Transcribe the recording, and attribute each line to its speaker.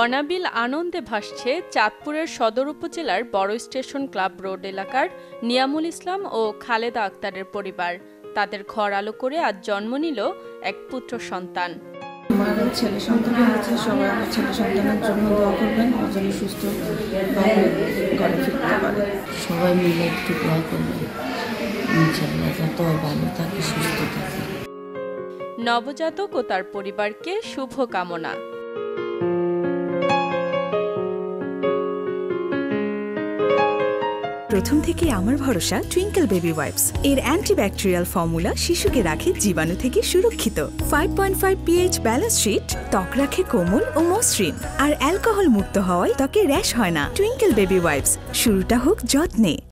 Speaker 1: অনাবিল আনন্দে ভাসছে চাঁদপুরের সদর উপজেলার বড় স্টেশন ক্লাব রোড এলাকার নিয়ামুল ইসলাম ও খালেদা আক্তারের পরিবার। তাদের ঘর আলো করে আজ জন্ম নিল এক পুত্র সন্তান।
Speaker 2: আমার ছেলে সন্তান হয়েছে, সবাই আমার ছেলে সন্তানের জন্য দোয়া করবেন, ও যেন সুস্থ ঘরে ফিরতে পারে।
Speaker 3: সবাই মিলে একটু দোয়া করবেন, ইনশাআল্লাহ যাতে ভালো থাকে, সুস্থ থাকে।
Speaker 1: নবজাতক ও তার পরিবারকে শুভ কামনা।
Speaker 4: প্রথম থেকে আমার ভরসা টুইঙ্কেল বেবি ওয়াইপস। এর অ্যান্টিব্যাকটেরিয়াল ফর্মুলা শিশুকে রাখে জীবাণু থেকে সুরক্ষিত। 5.5 pH ব্যালেন্স শিট ত্বক রাখে কোমল ও মসৃণ, আর অ্যালকোহল মুক্ত হওয়ায় ত্বকে র্যাশ হয় না। টুইঙ্কেল বেবি ওয়াইপস, শুরুটা হোক যত্নে।